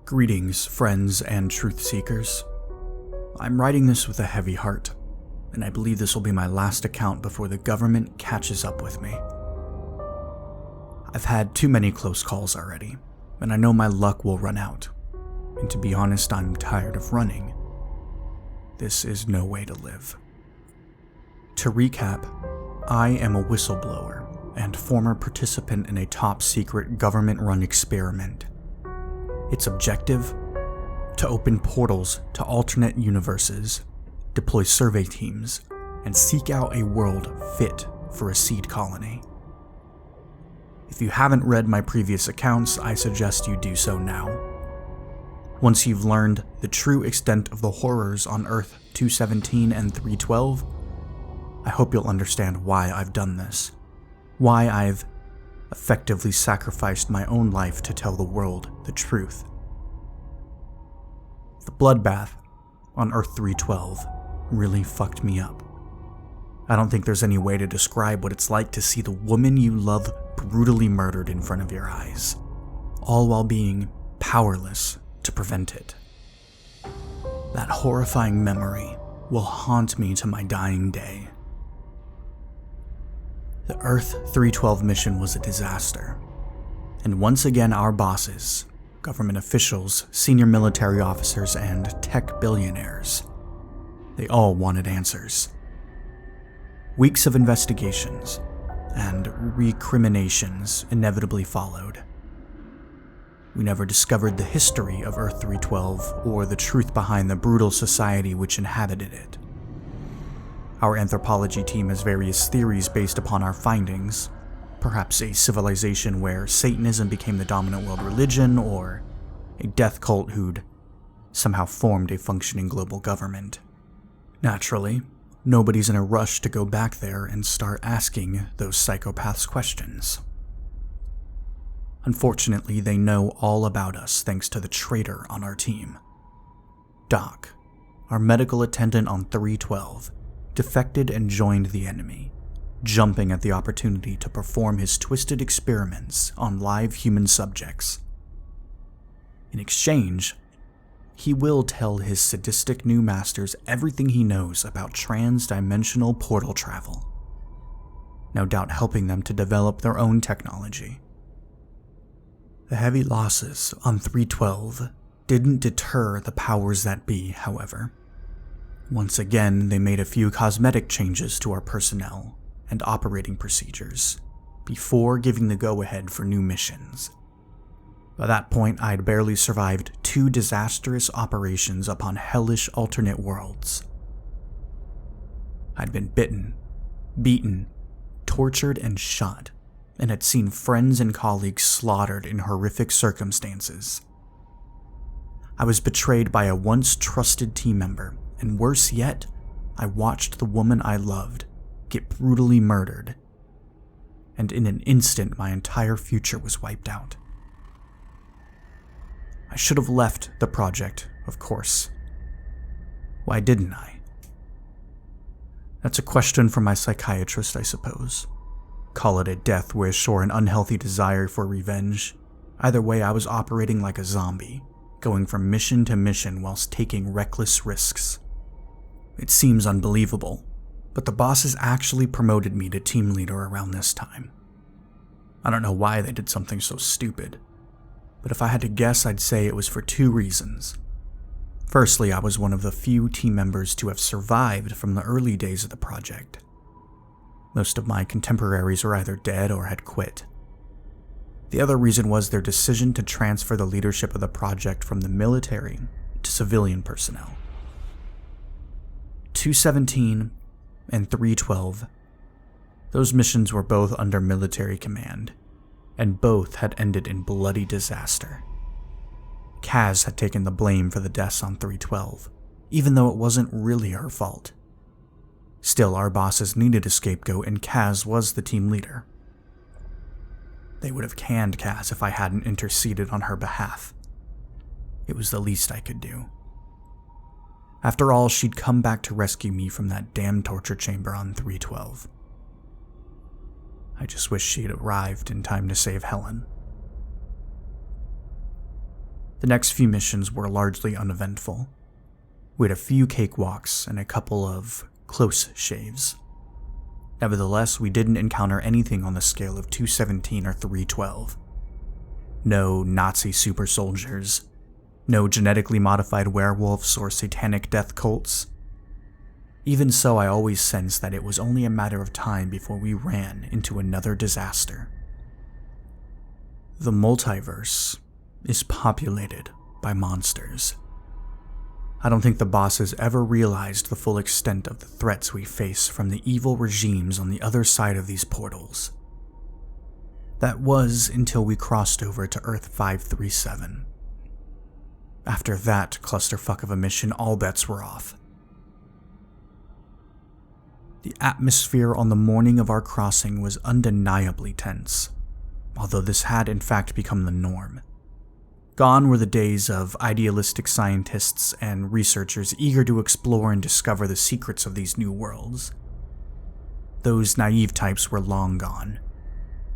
Greetings, friends and truth seekers. I'm writing this with a heavy heart, and I believe this will be my last account before the government catches up with me. I've had too many close calls already, and I know my luck will run out. And to be honest, I'm tired of running. This is no way to live. To recap, I am a whistleblower and former participant in a top-secret government-run experiment. Its objective? To open portals to alternate universes, deploy survey teams, and seek out a world fit for a seed colony. If you haven't read my previous accounts, I suggest you do so now. Once you've learned the true extent of the horrors on Earth 217 and 312, I hope you'll understand why I've done this. Why I've effectively sacrificed my own life to tell the world the truth. The bloodbath on Earth 312 really fucked me up. I don't think there's any way to describe what it's like to see the woman you love brutally murdered in front of your eyes, all while being powerless to prevent it. That horrifying memory will haunt me to my dying day. The Earth 312 mission was a disaster, and once again our bosses, government officials, senior military officers, and tech billionaires, they all wanted answers. Weeks of investigations and recriminations inevitably followed. We never discovered the history of Earth 312 or the truth behind the brutal society which inhabited it. Our anthropology team has various theories based upon our findings, perhaps a civilization where Satanism became the dominant world religion, or a death cult who'd somehow formed a functioning global government. Naturally, nobody's in a rush to go back there and start asking those psychopaths questions. Unfortunately, they know all about us thanks to the traitor on our team. Doc, our medical attendant on 312, defected and joined the enemy, jumping at the opportunity to perform his twisted experiments on live human subjects. In exchange, he will tell his sadistic new masters everything he knows about trans-dimensional portal travel, no doubt helping them to develop their own technology. The heavy losses on 312 didn't deter the powers that be, however. Once again, they made a few cosmetic changes to our personnel and operating procedures before giving the go-ahead for new missions. By that point, I'd barely survived 2 disastrous operations upon hellish alternate worlds. I'd been bitten, beaten, tortured, and shot, and had seen friends and colleagues slaughtered in horrific circumstances. I was betrayed by a once trusted team member, and worse yet, I watched the woman I loved get brutally murdered, and in an instant my entire future was wiped out. I should have left the project, of course. Why didn't I? That's a question for my psychiatrist, I suppose. Call it a death wish or an unhealthy desire for revenge. Either way, I was operating like a zombie, going from mission to mission whilst taking reckless risks. It seems unbelievable, but the bosses actually promoted me to team leader around this time. I don't know why they did something so stupid, but if I had to guess, I'd say it was for 2 reasons. Firstly, I was one of the few team members to have survived from the early days of the project. Most of my contemporaries were either dead or had quit. The other reason was their decision to transfer the leadership of the project from the military to civilian personnel. 217 and 312. Those missions were both under military command, and both had ended in bloody disaster. Kaz had taken the blame for the deaths on 312, even though it wasn't really her fault. Still, our bosses needed a scapegoat, and Kaz was the team leader. They would have canned Kaz if I hadn't interceded on her behalf. It was the least I could do. After all, she'd come back to rescue me from that damn torture chamber on 312. I just wish she'd arrived in time to save Helen. The next few missions were largely uneventful. We had a few cakewalks and a couple of close shaves. Nevertheless, we didn't encounter anything on the scale of 217 or 312. No Nazi super soldiers, no genetically modified werewolves or satanic death cults. Even so, I always sensed that it was only a matter of time before we ran into another disaster. The multiverse is populated by monsters. I don't think the bosses ever realized the full extent of the threats we face from the evil regimes on the other side of these portals. That was until we crossed over to Earth 537. After that clusterfuck of a mission, all bets were off. The atmosphere on the morning of our crossing was undeniably tense, although this had in fact become the norm. Gone were the days of idealistic scientists and researchers eager to explore and discover the secrets of these new worlds. Those naive types were long gone,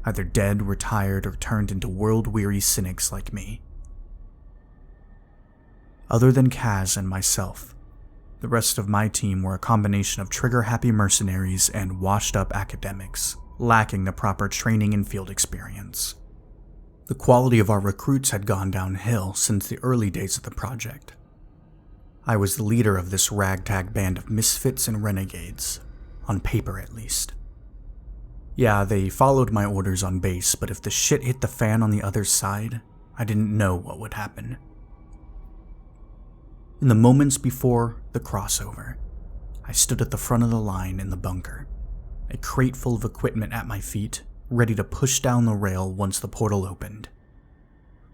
either dead, retired, or turned into world-weary cynics like me. Other than Kaz and myself, the rest of my team were a combination of trigger-happy mercenaries and washed-up academics, lacking the proper training and field experience. The quality of our recruits had gone downhill since the early days of the project. I was the leader of this ragtag band of misfits and renegades, on paper at least. Yeah, they followed my orders on base, but if the shit hit the fan on the other side, I didn't know what would happen. In the moments before the crossover, I stood at the front of the line in the bunker, a crate full of equipment at my feet, ready to push down the rail once the portal opened.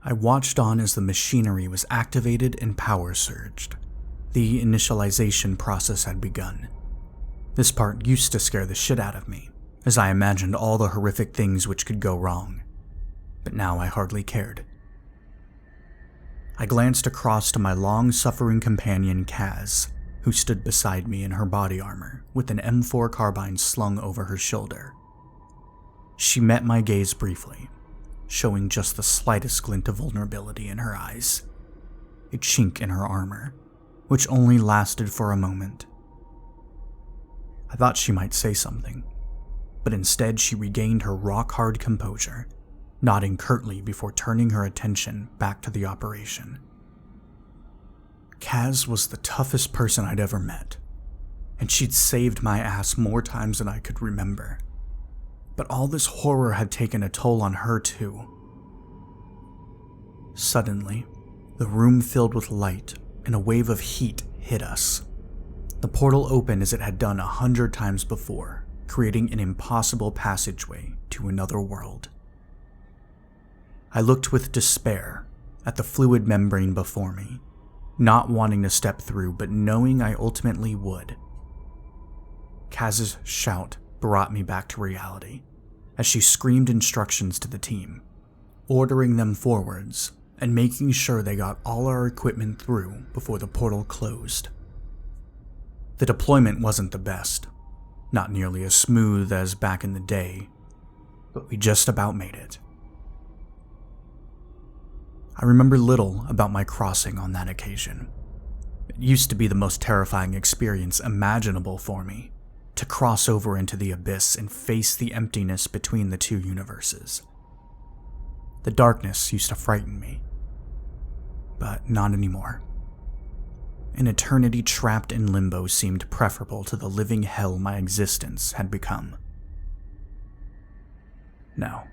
I watched on as the machinery was activated and power surged. The initialization process had begun. This part used to scare the shit out of me, as I imagined all the horrific things which could go wrong, but now I hardly cared. I glanced across to my long-suffering companion Kaz, who stood beside me in her body armor with an M4 carbine slung over her shoulder. She met my gaze briefly, showing just the slightest glint of vulnerability in her eyes, a chink in her armor, which only lasted for a moment. I thought she might say something, but instead she regained her rock-hard composure, nodding curtly before turning her attention back to the operation. Kaz was the toughest person I'd ever met, and she'd saved my ass more times than I could remember. But all this horror had taken a toll on her too. Suddenly, the room filled with light and a wave of heat hit us. The portal opened as it had done 100 times before, creating an impossible passageway to another world. I looked with despair at the fluid membrane before me, not wanting to step through but knowing I ultimately would. Kaz's shout brought me back to reality, as she screamed instructions to the team, ordering them forwards and making sure they got all our equipment through before the portal closed. The deployment wasn't the best, not nearly as smooth as back in the day, but we just about made it. I remember little about my crossing on that occasion. It used to be the most terrifying experience imaginable for me, to cross over into the abyss and face the emptiness between the two universes. The darkness used to frighten me, but not anymore. An eternity trapped in limbo seemed preferable to the living hell my existence had become. No.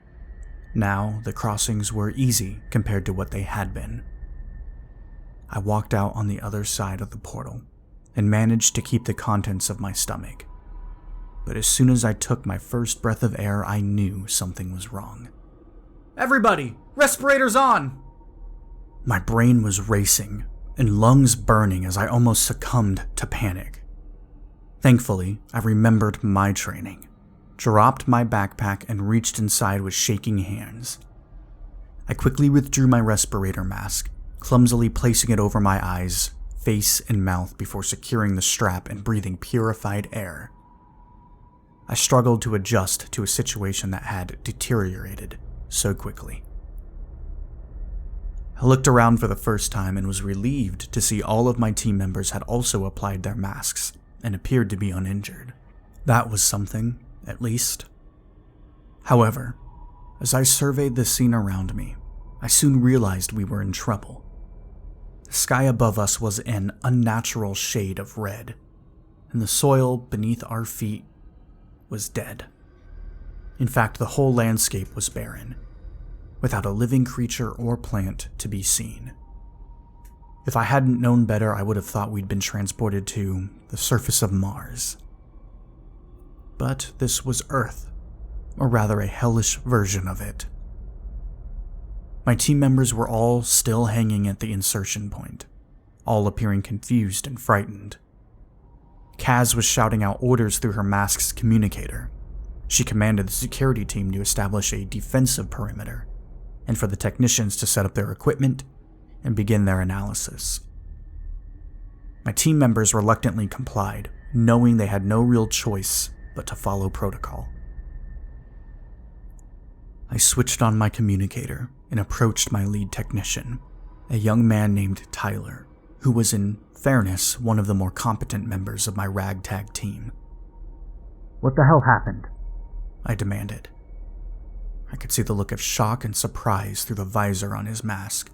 Now, the crossings were easy compared to what they had been. I walked out on the other side of the portal and managed to keep the contents of my stomach. But as soon as I took my first breath of air, I knew something was wrong. "Everybody, respirators on!" My brain was racing and lungs burning as I almost succumbed to panic. Thankfully, I remembered my training, dropped my backpack, and reached inside with shaking hands. I quickly withdrew my respirator mask, clumsily placing it over my eyes, face, and mouth before securing the strap and breathing purified air. I struggled to adjust to a situation that had deteriorated so quickly. I looked around for the first time and was relieved to see all of my team members had also applied their masks and appeared to be uninjured. That was something, at least. However, as I surveyed the scene around me, I soon realized we were in trouble. The sky above us was an unnatural shade of red, and the soil beneath our feet was dead. In fact, the whole landscape was barren, without a living creature or plant to be seen. If I hadn't known better, I would have thought we'd been transported to the surface of Mars. But this was Earth, or rather a hellish version of it. My team members were all still hanging at the insertion point, all appearing confused and frightened. Kaz was shouting out orders through her mask's communicator. She commanded the security team to establish a defensive perimeter, and for the technicians to set up their equipment and begin their analysis. My team members reluctantly complied, knowing they had no real choice but to follow protocol. I switched on my communicator and approached my lead technician, a young man named Tyler, who was in fairness one of the more competent members of my ragtag team. "What the hell happened?" I demanded. I could see the look of shock and surprise through the visor on his mask.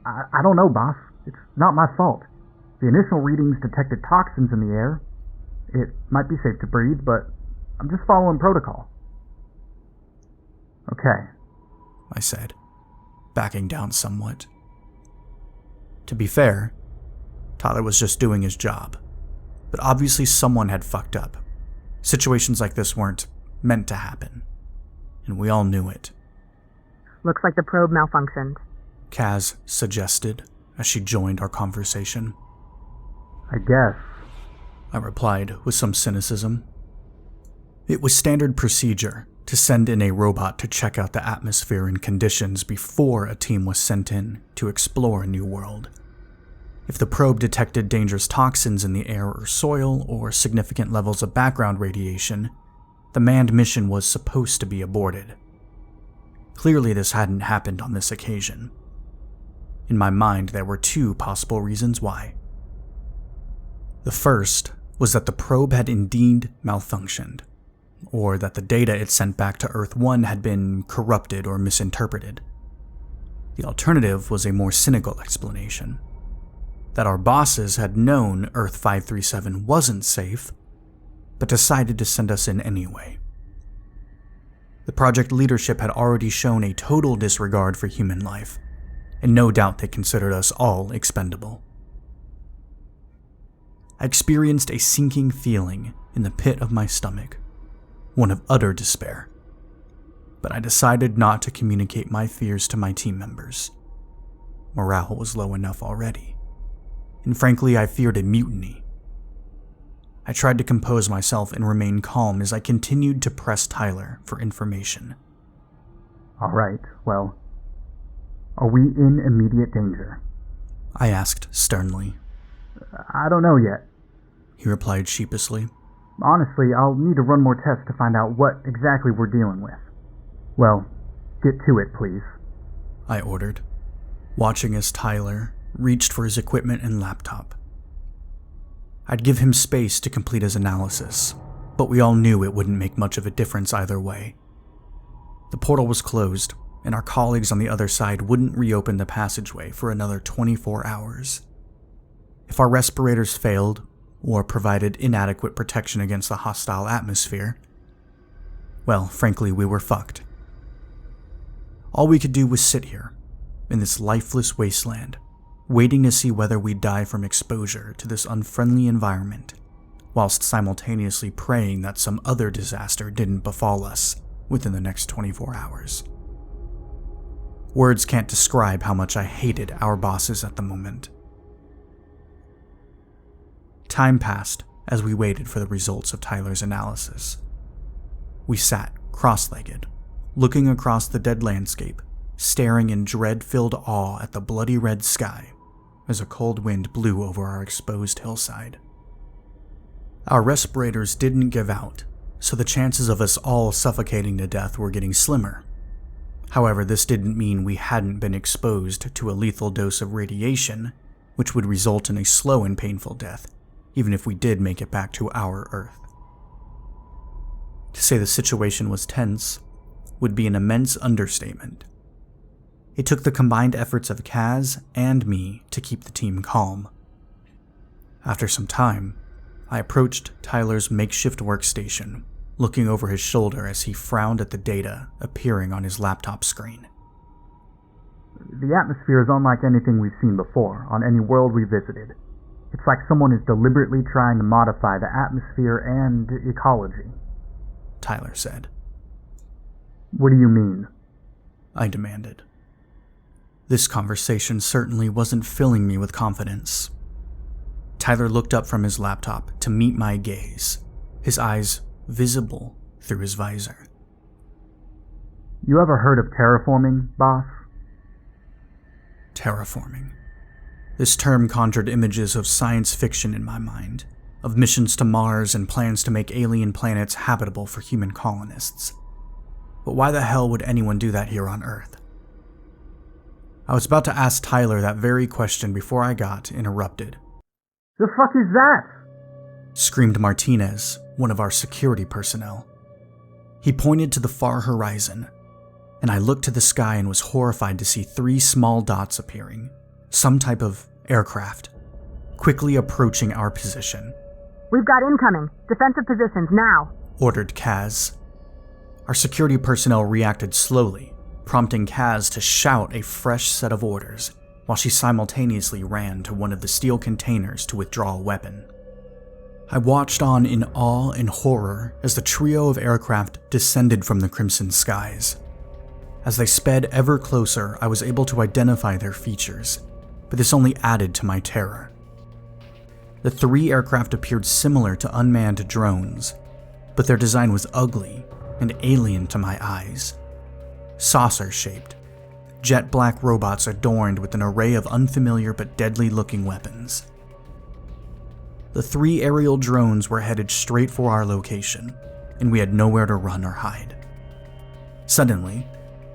I don't know, boss. It's not my fault. The initial readings detected toxins in the air. It might be safe to breathe, but I'm just following protocol. "Okay," I said, backing down somewhat. To be fair, Tyler was just doing his job, but obviously someone had fucked up. Situations like this weren't meant to happen, and we all knew it. "Looks like the probe malfunctioned," Kaz suggested as she joined our conversation. "I guess," I replied with some cynicism. It was standard procedure to send in a robot to check out the atmosphere and conditions before a team was sent in to explore a new world. If the probe detected dangerous toxins in the air or soil, or significant levels of background radiation, the manned mission was supposed to be aborted. Clearly, this hadn't happened on this occasion. In my mind, there were two possible reasons why. The first was that the probe had indeed malfunctioned, or that the data it sent back to Earth 1 had been corrupted or misinterpreted. The alternative was a more cynical explanation, that our bosses had known Earth 537 wasn't safe, but decided to send us in anyway. The project leadership had already shown a total disregard for human life, and no doubt they considered us all expendable. I experienced a sinking feeling in the pit of my stomach, one of utter despair, but I decided not to communicate my fears to my team members. Morale was low enough already, and frankly, I feared a mutiny. I tried to compose myself and remain calm as I continued to press Tyler for information. "All right, well, are we in immediate danger?" I asked sternly. "I don't know yet. He replied sheepishly. Honestly, I'll need to run more tests to find out what exactly we're dealing with." "Well, get to it, please," I ordered, watching as Tyler reached for his equipment and laptop. I'd give him space to complete his analysis, but we all knew it wouldn't make much of a difference either way. The portal was closed, and our colleagues on the other side wouldn't reopen the passageway for another 24 hours. If our respirators failed, or provided inadequate protection against the hostile atmosphere, well, frankly, we were fucked. All we could do was sit here, in this lifeless wasteland, waiting to see whether we'd die from exposure to this unfriendly environment, whilst simultaneously praying that some other disaster didn't befall us within the next 24 hours. Words can't describe how much I hated our bosses at the moment. Time passed as we waited for the results of Tyler's analysis. We sat cross-legged, looking across the dead landscape, staring in dread-filled awe at the bloody red sky as a cold wind blew over our exposed hillside. Our respirators didn't give out, so the chances of us all suffocating to death were getting slimmer. However, this didn't mean we hadn't been exposed to a lethal dose of radiation, which would result in a slow and painful death, even if we did make it back to our Earth. To say the situation was tense would be an immense understatement. It took the combined efforts of Kaz and me to keep the team calm. After some time, I approached Tyler's makeshift workstation, looking over his shoulder as he frowned at the data appearing on his laptop screen. The atmosphere is unlike anything we've seen before on any world we visited. It's like someone is deliberately trying to modify the atmosphere and ecology, Tyler said. What do you mean? I demanded. This conversation certainly wasn't filling me with confidence. Tyler looked up from his laptop to meet my gaze, his eyes visible through his visor. You ever heard of terraforming, boss? Terraforming. This term conjured images of science fiction in my mind, of missions to Mars and plans to make alien planets habitable for human colonists. But why the hell would anyone do that here on Earth? I was about to ask Tyler that very question before I got interrupted. The fuck is that? Screamed Martinez, one of our security personnel. He pointed to the far horizon, and I looked to the sky and was horrified to see 3 small dots appearing, some type of aircraft, quickly approaching our position. We've got incoming. Defensive positions now, ordered Kaz. Our security personnel reacted slowly, prompting Kaz to shout a fresh set of orders, while she simultaneously ran to one of the steel containers to withdraw a weapon. I watched on in awe and horror as the trio of aircraft descended from the crimson skies. As they sped ever closer, I was able to identify their features, but this only added to my terror. The 3 aircraft appeared similar to unmanned drones, but their design was ugly and alien to my eyes. Saucer-shaped, jet-black robots adorned with an array of unfamiliar but deadly-looking weapons. The 3 aerial drones were headed straight for our location, and we had nowhere to run or hide. Suddenly,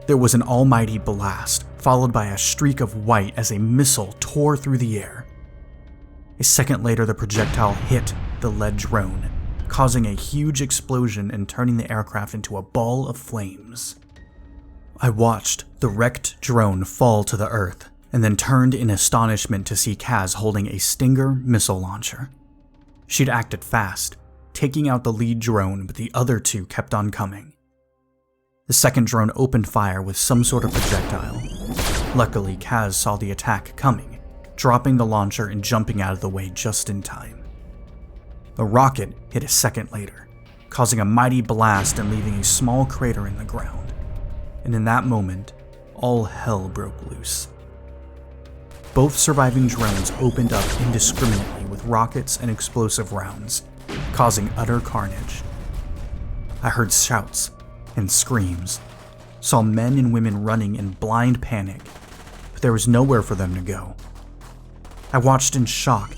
there was an almighty blast, followed by a streak of white as a missile tore through the air. A second later, the projectile hit the lead drone, causing a huge explosion and turning the aircraft into a ball of flames. I watched the wrecked drone fall to the earth, and then turned in astonishment to see Kaz holding a Stinger missile launcher. She'd acted fast, taking out the lead drone, but the other 2 kept on coming. The second drone opened fire with some sort of projectile. Luckily, Kaz saw the attack coming, dropping the launcher and jumping out of the way just in time. A rocket hit a second later, causing a mighty blast and leaving a small crater in the ground. And in that moment, all hell broke loose. Both surviving drones opened up indiscriminately with rockets and explosive rounds, causing utter carnage. I heard shouts and screams, saw men and women running in blind panic, but there was nowhere for them to go. I watched in shock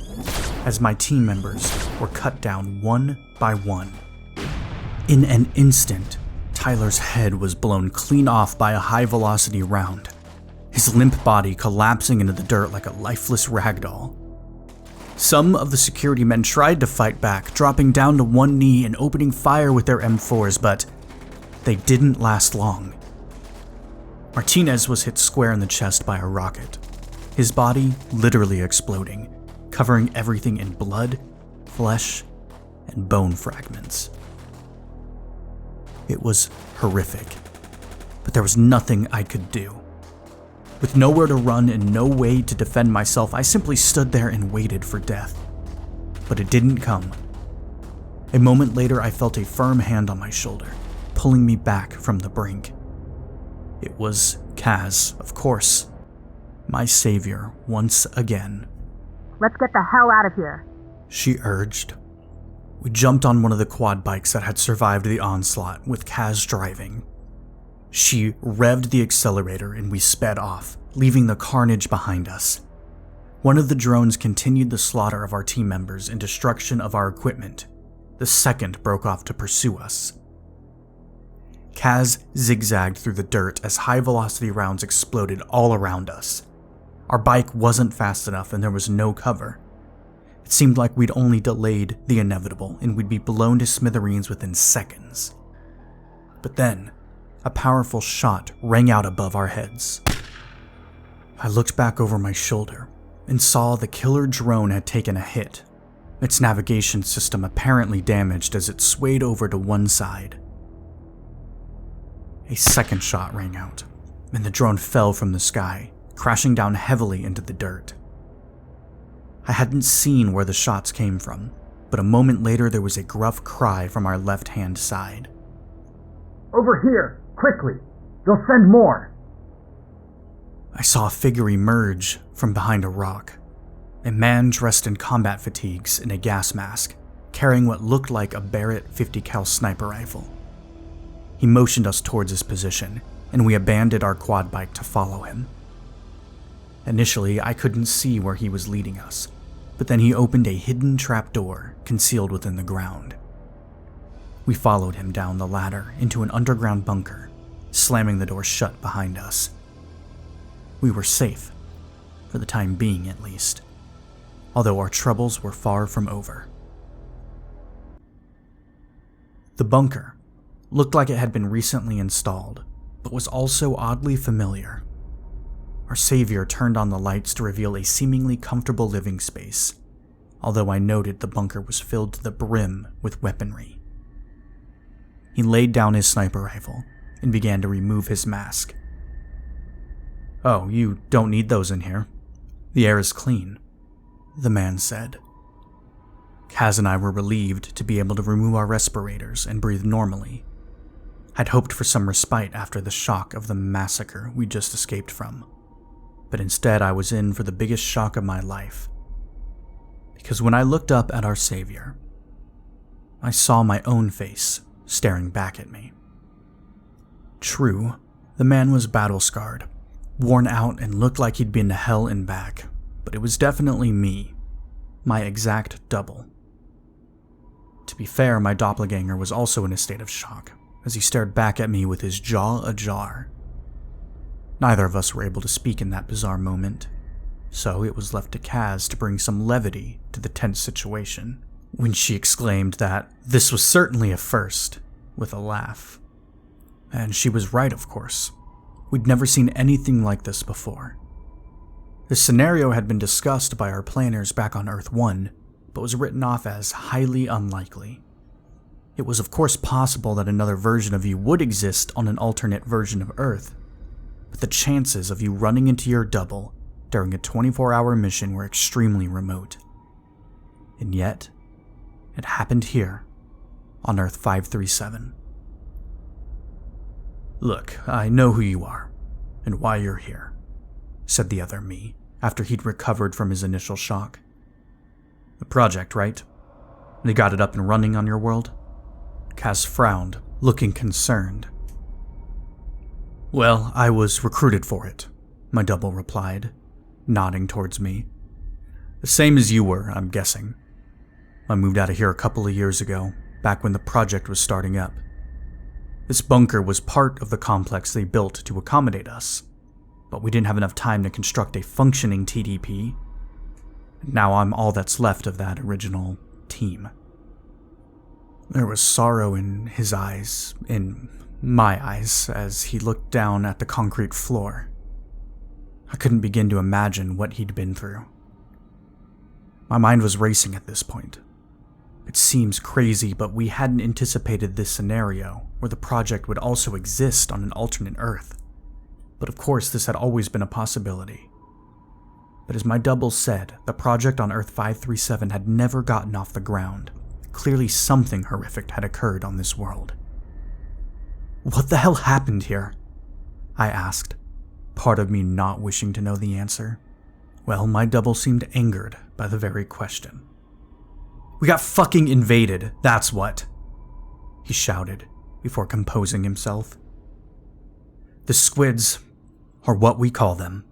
as my team members were cut down one by one. In an instant, Tyler's head was blown clean off by a high-velocity round, his limp body collapsing into the dirt like a lifeless ragdoll. Some of the security men tried to fight back, dropping down to one knee and opening fire with their M4s, but they didn't last long. Martinez was hit square in the chest by a rocket, his body literally exploding, covering everything in blood, flesh, and bone fragments. It was horrific, but there was nothing I could do. With nowhere to run and no way to defend myself, I simply stood there and waited for death. But it didn't come. A moment later, I felt a firm hand on my shoulder, pulling me back from the brink. It was Kaz, of course, my savior once again. Let's get the hell out of here, she urged. We jumped on one of the quad bikes that had survived the onslaught, with Kaz driving. She revved the accelerator and we sped off, leaving the carnage behind us. One of the drones continued the slaughter of our team members and destruction of our equipment. The second broke off to pursue us. Kaz zigzagged through the dirt as high-velocity rounds exploded all around us. Our bike wasn't fast enough and there was no cover. It seemed like we'd only delayed the inevitable and we'd be blown to smithereens within seconds. But then, a powerful shot rang out above our heads. I looked back over my shoulder and saw the killer drone had taken a hit, its navigation system apparently damaged as it swayed over to one side. A second shot rang out, and the drone fell from the sky, crashing down heavily into the dirt. I hadn't seen where the shots came from, but a moment later there was a gruff cry from our left-hand side. Over here, quickly! They'll send more! I saw a figure emerge from behind a rock. A man dressed in combat fatigues and a gas mask, carrying what looked like a Barrett 50 cal sniper rifle. He motioned us towards his position, and we abandoned our quad bike to follow him. Initially, I couldn't see where he was leading us, but then he opened a hidden trapdoor concealed within the ground. We followed him down the ladder into an underground bunker, slamming the door shut behind us. We were safe, for the time being at least, although our troubles were far from over. The bunker looked like it had been recently installed, but was also oddly familiar. Our savior turned on the lights to reveal a seemingly comfortable living space, although I noted the bunker was filled to the brim with weaponry. He laid down his sniper rifle and began to remove his mask. "Oh, you don't need those in here. The air is clean," the man said. Kaz and I were relieved to be able to remove our respirators and breathe normally. I'd hoped for some respite after the shock of the massacre we just escaped from, but instead I was in for the biggest shock of my life. Because when I looked up at our savior, I saw my own face staring back at me. True, the man was battle-scarred, worn out and looked like he'd been to hell and back, but it was definitely me, my exact double. To be fair, my doppelganger was also in a state of shock, as he stared back at me with his jaw ajar. Neither of us were able to speak in that bizarre moment, so it was left to Kaz to bring some levity to the tense situation, when she exclaimed that this was certainly a first, with a laugh. And she was right, of course. We'd never seen anything like this before. This scenario had been discussed by our planners back on Earth 1, but was written off as highly unlikely. It was of course possible that another version of you would exist on an alternate version of Earth, but the chances of you running into your double during a 24-hour mission were extremely remote. And yet, it happened here, on Earth 537. "Look, I know who you are, and why you're here," said the other me, after he'd recovered from his initial shock. "The project, right? They got it up and running on your world?" Kaz frowned, looking concerned. "Well, I was recruited for it," my double replied, nodding towards me. "The same as you were, I'm guessing. I moved out of here a couple of years ago, back when the project was starting up. This bunker was part of the complex they built to accommodate us, but we didn't have enough time to construct a functioning TDP. Now I'm all that's left of that original team." There was sorrow in his eyes, in my eyes, as he looked down at the concrete floor. I couldn't begin to imagine what he'd been through. My mind was racing at this point. It seems crazy, but we hadn't anticipated this scenario where the project would also exist on an alternate Earth. But of course, this had always been a possibility. But as my double said, the project on Earth 537 had never gotten off the ground. Clearly something horrific had occurred on this world. "What the hell happened here?" I asked, part of me not wishing to know the answer. Well, my double seemed angered by the very question. "We got fucking invaded, that's what," he shouted before composing himself. "The squids are what we call them.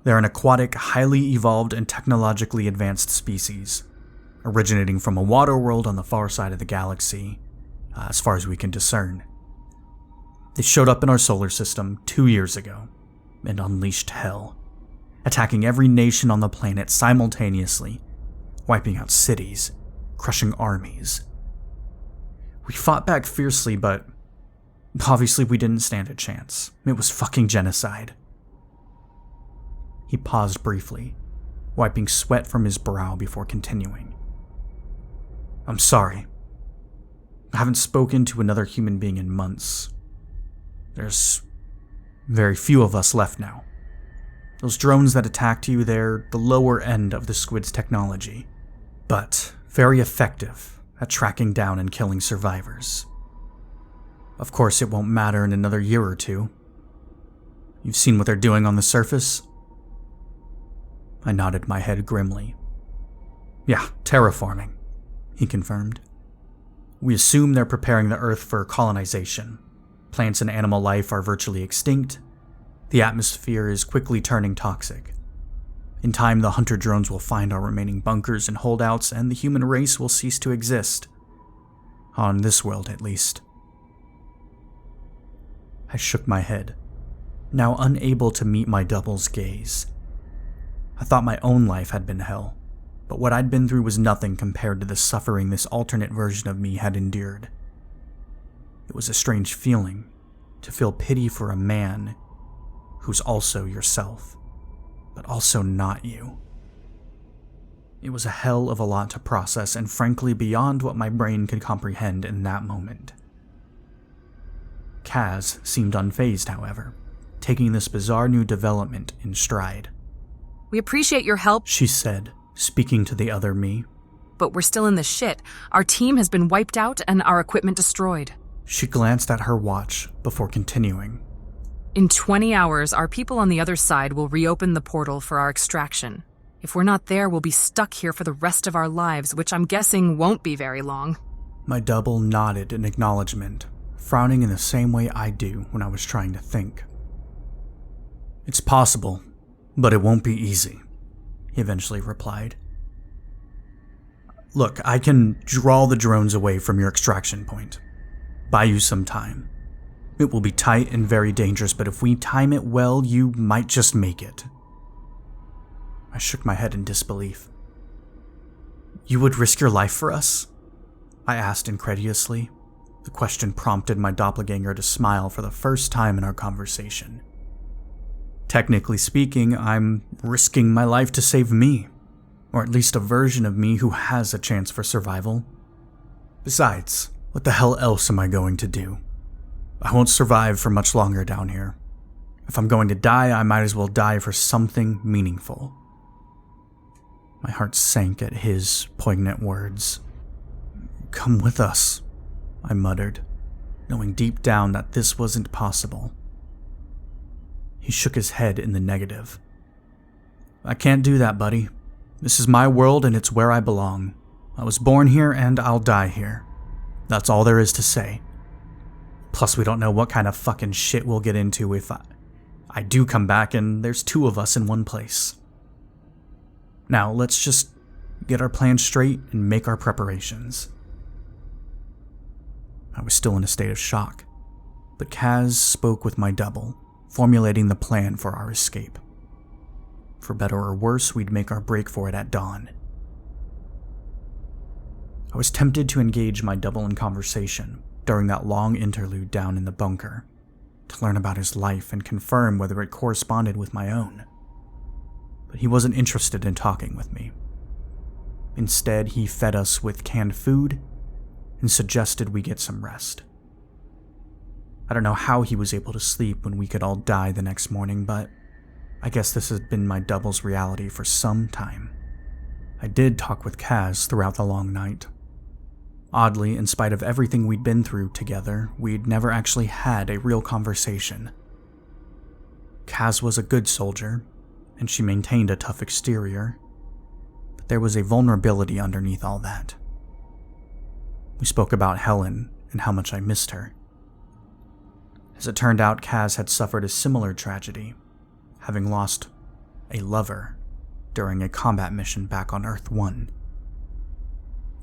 They're an aquatic, highly evolved and technologically advanced species, originating from a water world on the far side of the galaxy, as far as we can discern. They showed up in our solar system 2 years ago and unleashed hell, attacking every nation on the planet simultaneously, wiping out cities, crushing armies. We fought back fiercely, but obviously we didn't stand a chance. It was fucking genocide. He paused briefly, wiping sweat from his brow before continuing. I'm sorry. I haven't spoken to another human being in months. There's very few of us left now. Those drones that attacked you, they're the lower end of the squid's technology, but very effective at tracking down and killing survivors. Of course, it won't matter in another year or two. You've seen what they're doing on the surface? I nodded my head grimly. Yeah, terraforming, he confirmed. We assume they're preparing the Earth for colonization. Plants and animal life are virtually extinct. The atmosphere is quickly turning toxic. In time, the hunter drones will find our remaining bunkers and holdouts, and the human race will cease to exist. On this world, at least. I shook my head, now unable to meet my double's gaze. I thought my own life had been hell, but what I'd been through was nothing compared to the suffering this alternate version of me had endured. It was a strange feeling to feel pity for a man who's also yourself, but also not you. It was a hell of a lot to process, and frankly beyond what my brain could comprehend in that moment. Kaz seemed unfazed, however, taking this bizarre new development in stride. We appreciate your help, she said, speaking to the other me. But we're still in the shit. Our team has been wiped out and our equipment destroyed. She glanced at her watch before continuing. In 20 hours, our people on the other side will reopen the portal for our extraction. If we're not there, we'll be stuck here for the rest of our lives, which I'm guessing won't be very long. My double nodded in acknowledgement, frowning in the same way I do when I was trying to think. It's possible, but it won't be easy, he eventually replied. Look, I can draw the drones away from your extraction point. Buy you some time. It will be tight and very dangerous, but if we time it well, you might just make it. I shook my head in disbelief. You would risk your life for us? I asked incredulously. The question prompted my doppelganger to smile for the first time in our conversation. Technically speaking, I'm risking my life to save me, or at least a version of me who has a chance for survival. Besides, what the hell else am I going to do? I won't survive for much longer down here. If I'm going to die, I might as well die for something meaningful. My heart sank at his poignant words. Come with us, I muttered, knowing deep down that this wasn't possible. He shook his head in the negative. I can't do that, buddy. This is my world and it's where I belong. I was born here and I'll die here. That's all there is to say. Plus, we don't know what kind of fucking shit we'll get into if I do come back and there's 2 of us in one place. Now, let's just get our plans straight and make our preparations. I was still in a state of shock, but Kaz spoke with my double, formulating the plan for our escape. For better or worse, we'd make our break for it at dawn. I was tempted to engage my double in conversation during that long interlude down in the bunker, to learn about his life and confirm whether it corresponded with my own. But he wasn't interested in talking with me. Instead, he fed us with canned food and suggested we get some rest. I don't know how he was able to sleep when we could all die the next morning, but I guess this has been my double's reality for some time. I did talk with Kaz throughout the long night. Oddly, in spite of everything we'd been through together, we'd never actually had a real conversation. Kaz was a good soldier, and she maintained a tough exterior, but there was a vulnerability underneath all that. We spoke about Helen and how much I missed her. As it turned out, Kaz had suffered a similar tragedy, having lost a lover during a combat mission back on Earth 1.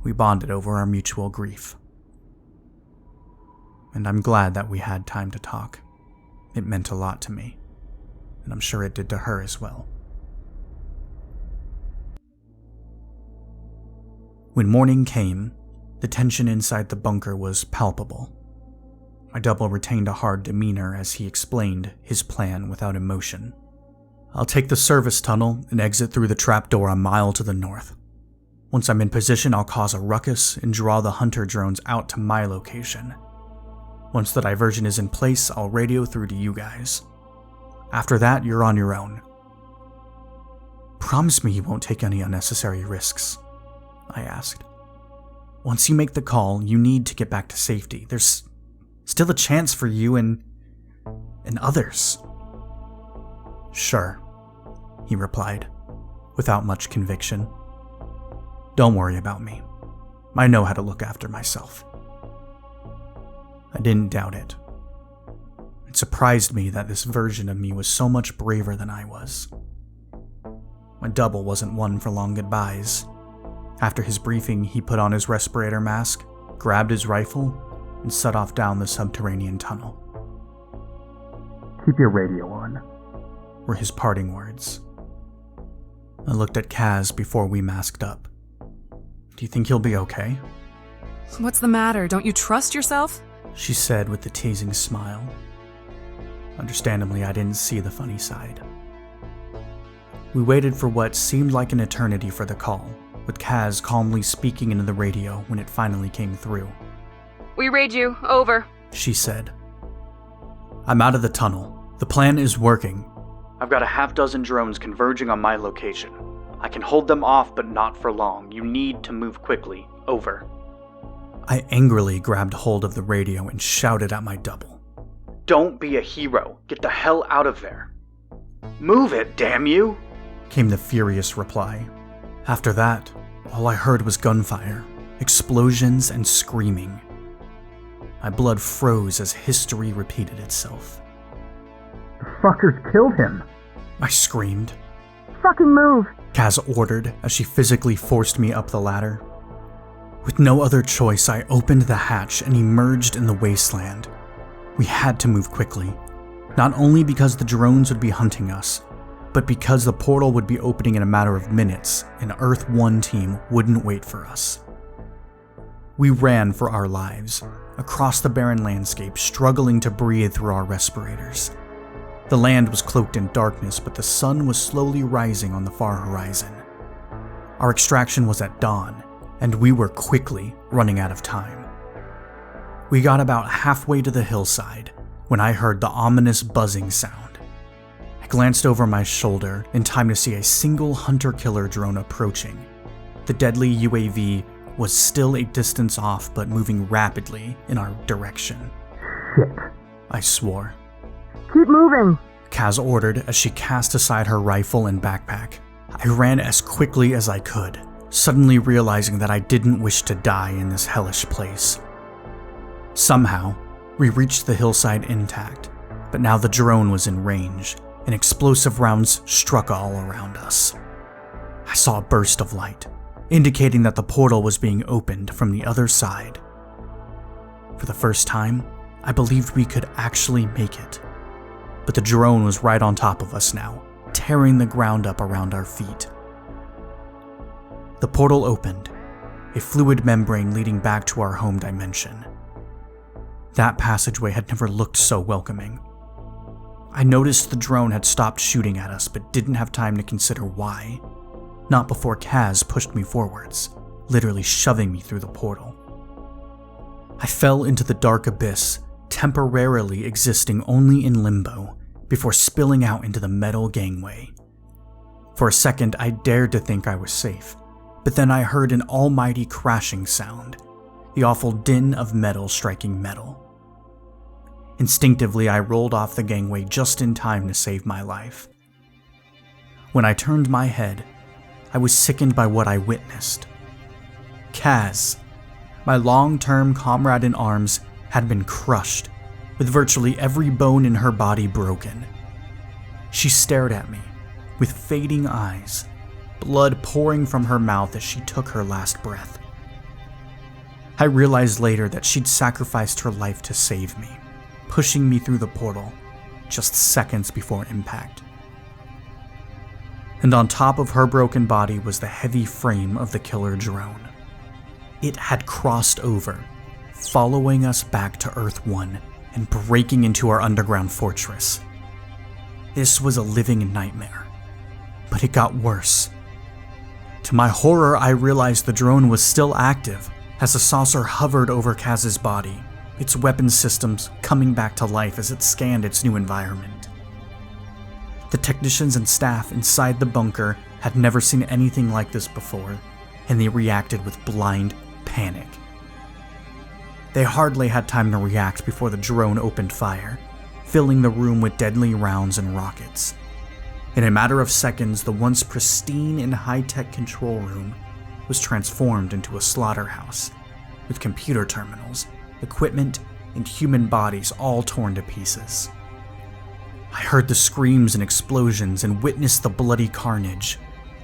We bonded over our mutual grief. and I'm glad that we had time to talk. It meant a lot to me, and I'm sure it did to her as well. When morning came, the tension inside the bunker was palpable. My double retained a hard demeanor as he explained his plan without emotion. I'll take the service tunnel and exit through the trapdoor a mile to the north. Once I'm in position, I'll cause a ruckus and draw the hunter drones out to my location. Once the diversion is in place, I'll radio through to you guys. After that, you're on your own. Promise me you won't take any unnecessary risks, I asked. Once you make the call, you need to get back to safety. There's still a chance for you and others. Sure, he replied, without much conviction. Don't worry about me. I know how to look after myself. I didn't doubt it. It surprised me that this version of me was so much braver than I was. My double wasn't one for long goodbyes. After his briefing, he put on his respirator mask, grabbed his rifle, and set off down the subterranean tunnel. Keep your radio on, were his parting words. I looked at Kaz before we masked up. Do you think he'll be okay? What's the matter? Don't you trust yourself? She said with a teasing smile. Understandably, I didn't see the funny side. We waited for what seemed like an eternity for the call, with Kaz calmly speaking into the radio when it finally came through. We read you. Over. She said. I'm out of the tunnel. The plan is working. I've got a half dozen drones converging on my location. I can hold them off, but not for long. You need to move quickly. Over. I angrily grabbed hold of the radio and shouted at my double. Don't be a hero. Get the hell out of there. Move it, damn you, came the furious reply. After that, all I heard was gunfire, explosions, and screaming. My blood froze as history repeated itself. The fuckers killed him, I screamed. Fucking move! Kaz ordered as she physically forced me up the ladder. With no other choice, I opened the hatch and emerged in the wasteland. We had to move quickly, not only because the drones would be hunting us, but because the portal would be opening in a matter of minutes and Earth 1 team wouldn't wait for us. We ran for our lives, across the barren landscape, struggling to breathe through our respirators. The land was cloaked in darkness, but the sun was slowly rising on the far horizon. Our extraction was at dawn, and we were quickly running out of time. We got about halfway to the hillside when I heard the ominous buzzing sound. I glanced over my shoulder in time to see a single hunter-killer drone approaching. The deadly UAV was still a distance off, but moving rapidly in our direction. Shit. I swore. Keep moving! Kaz ordered as she cast aside her rifle and backpack. I ran as quickly as I could, suddenly realizing that I didn't wish to die in this hellish place. Somehow, we reached the hillside intact, but now the drone was in range, and explosive rounds struck all around us. I saw a burst of light, indicating that the portal was being opened from the other side. For the first time, I believed we could actually make it. But the drone was right on top of us now, tearing the ground up around our feet. The portal opened, a fluid membrane leading back to our home dimension. That passageway had never looked so welcoming. I noticed the drone had stopped shooting at us, but didn't have time to consider why. Not before Kaz pushed me forwards, literally shoving me through the portal. I fell into the dark abyss, temporarily existing only in limbo, before spilling out into the metal gangway. For a second, I dared to think I was safe, but then I heard an almighty crashing sound, the awful din of metal striking metal. Instinctively, I rolled off the gangway just in time to save my life. When I turned my head, I was sickened by what I witnessed. Kaz, my long-term comrade in arms, had been crushed, with virtually every bone in her body broken. She stared at me, with fading eyes, blood pouring from her mouth as she took her last breath. I realized later that she'd sacrificed her life to save me, pushing me through the portal just seconds before impact. And on top of her broken body was the heavy frame of the killer drone. It had crossed over, following us back to Earth 1 and breaking into our underground fortress. This was a living nightmare, but it got worse. To my horror, I realized the drone was still active as the saucer hovered over Kaz's body, its weapon systems coming back to life as it scanned its new environment. The technicians and staff inside the bunker had never seen anything like this before, and they reacted with blind panic. They hardly had time to react before the drone opened fire, filling the room with deadly rounds and rockets. In a matter of seconds, the once pristine and high-tech control room was transformed into a slaughterhouse, with computer terminals, equipment, and human bodies all torn to pieces. I heard the screams and explosions and witnessed the bloody carnage,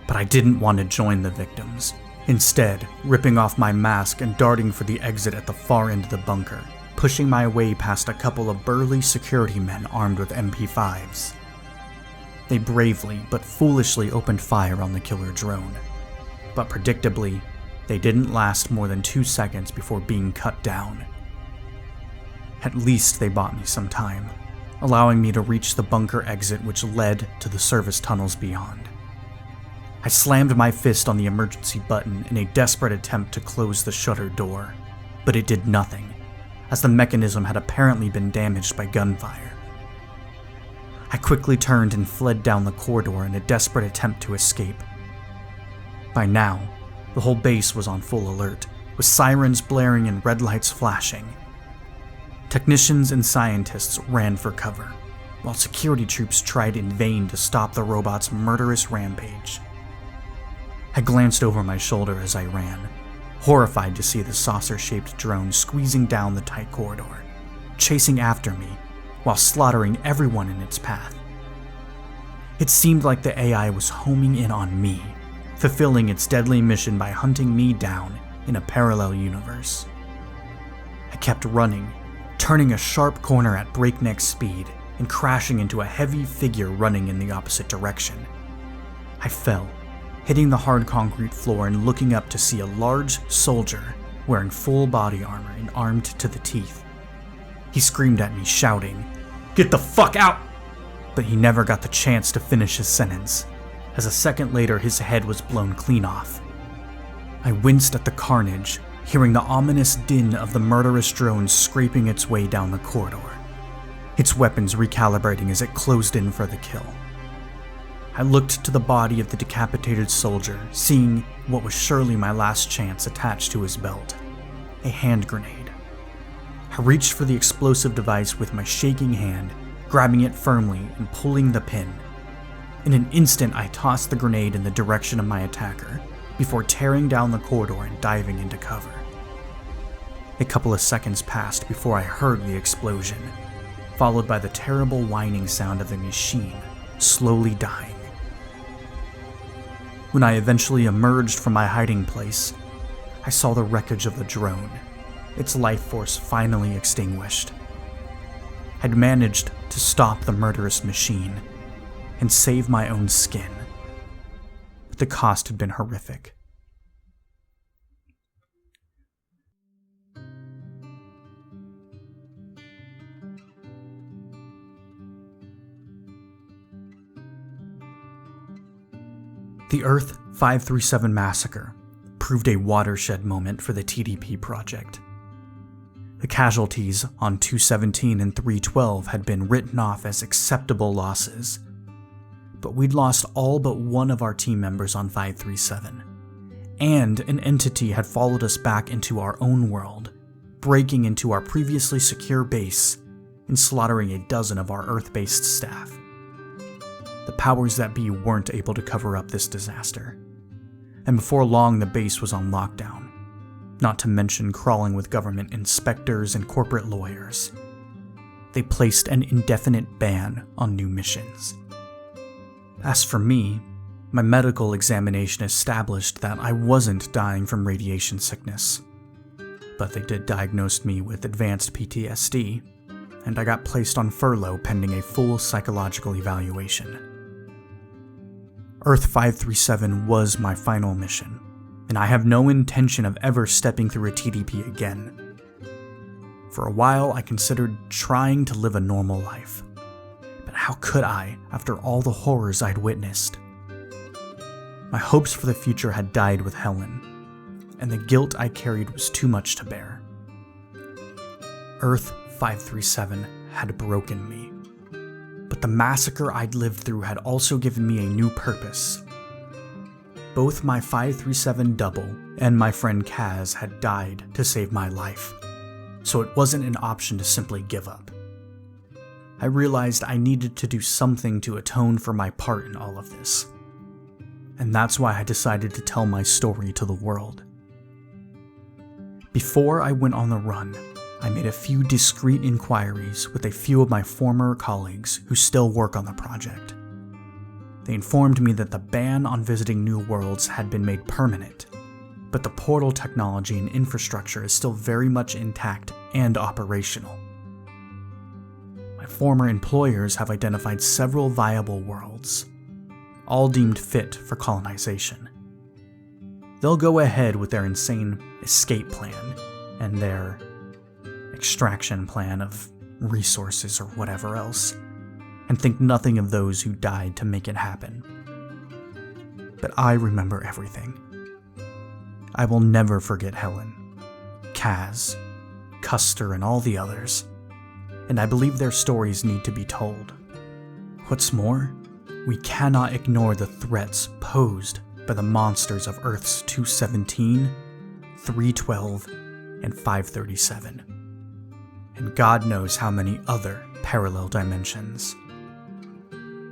but I didn't want to join the victims. Instead, ripping off my mask and darting for the exit at the far end of the bunker, pushing my way past a couple of burly security men armed with MP5s. They bravely but foolishly opened fire on the killer drone, but predictably, they didn't last more than 2 seconds before being cut down. At least they bought me some time, allowing me to reach the bunker exit which led to the service tunnels beyond. I slammed my fist on the emergency button in a desperate attempt to close the shutter door, but it did nothing, as the mechanism had apparently been damaged by gunfire. I quickly turned and fled down the corridor in a desperate attempt to escape. By now, the whole base was on full alert, with sirens blaring and red lights flashing. Technicians and scientists ran for cover, while security troops tried in vain to stop the robot's murderous rampage. I glanced over my shoulder as I ran, horrified to see the saucer-shaped drone squeezing down the tight corridor, chasing after me while slaughtering everyone in its path. It seemed like the AI was homing in on me, fulfilling its deadly mission by hunting me down in a parallel universe. I kept running, turning a sharp corner at breakneck speed and crashing into a heavy figure running in the opposite direction. I fell, hitting the hard concrete floor and looking up to see a large soldier wearing full body armor and armed to the teeth. He screamed at me, shouting, "Get the fuck out!" But he never got the chance to finish his sentence, as a second later his head was blown clean off. I winced at the carnage, hearing the ominous din of the murderous drone scraping its way down the corridor, its weapons recalibrating as it closed in for the kill. I looked to the body of the decapitated soldier, seeing what was surely my last chance attached to his belt, a hand grenade. I reached for the explosive device with my shaking hand, grabbing it firmly and pulling the pin. In an instant, I tossed the grenade in the direction of my attacker, before tearing down the corridor and diving into cover. A couple of seconds passed before I heard the explosion, followed by the terrible whining sound of the machine slowly dying. When I eventually emerged from my hiding place, I saw the wreckage of the drone, its life force finally extinguished. I'd managed to stop the murderous machine and save my own skin, but the cost had been horrific. The Earth 537 massacre proved a watershed moment for the TDP project. The casualties on 217 and 312 had been written off as acceptable losses, but we'd lost all but one of our team members on 537, and an entity had followed us back into our own world, breaking into our previously secure base and slaughtering a dozen of our Earth-based staff. The powers that be weren't able to cover up this disaster, and before long the base was on lockdown, not to mention crawling with government inspectors and corporate lawyers. They placed an indefinite ban on new missions. As for me, my medical examination established that I wasn't dying from radiation sickness. but they did diagnose me with advanced PTSD, and I got placed on furlough pending a full psychological evaluation. Earth 537 was my final mission, and I have no intention of ever stepping through a TDP again. For a while, I considered trying to live a normal life, but how could I after all the horrors I'd witnessed? My hopes for the future had died with Helen, and the guilt I carried was too much to bear. Earth 537 had broken me, but the massacre I'd lived through had also given me a new purpose. Both my 537 double and my friend Kaz had died to save my life, so it wasn't an option to simply give up. I realized I needed to do something to atone for my part in all of this, and that's why I decided to tell my story to the world. Before I went on the run, I made a few discreet inquiries with a few of my former colleagues who still work on the project. They informed me that the ban on visiting new worlds had been made permanent, but the portal technology and infrastructure is still very much intact and operational. My former employers have identified several viable worlds, all deemed fit for colonization. They'll go ahead with their insane escape plan and their extraction plan of resources or whatever else, and think nothing of those who died to make it happen. But I remember everything. I will never forget Helen, Kaz, Custer, and all the others, and I believe their stories need to be told. What's more, we cannot ignore the threats posed by the monsters of Earths 217, 312, and 537. And God knows how many other parallel dimensions.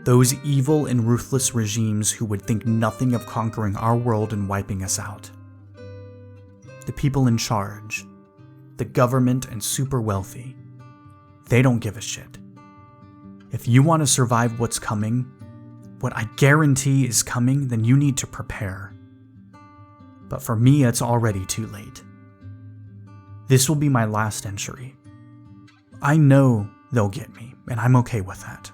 Those evil and ruthless regimes who would think nothing of conquering our world and wiping us out. The people in charge, the government and super wealthy, they don't give a shit. If you want to survive what's coming, what I guarantee is coming, then you need to prepare. But for me, it's already too late. This will be my last entry. I know they'll get me, and I'm okay with that.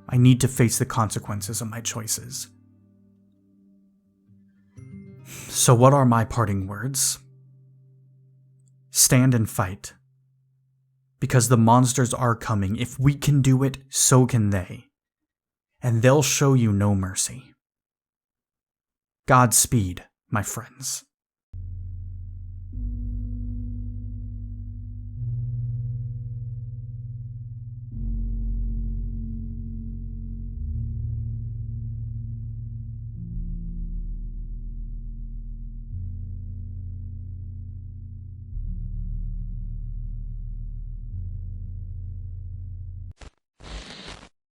I need to face the consequences of my choices. So what are my parting words? Stand and fight. Because the monsters are coming. If we can do it, so can they. And they'll show you no mercy. Godspeed, my friends.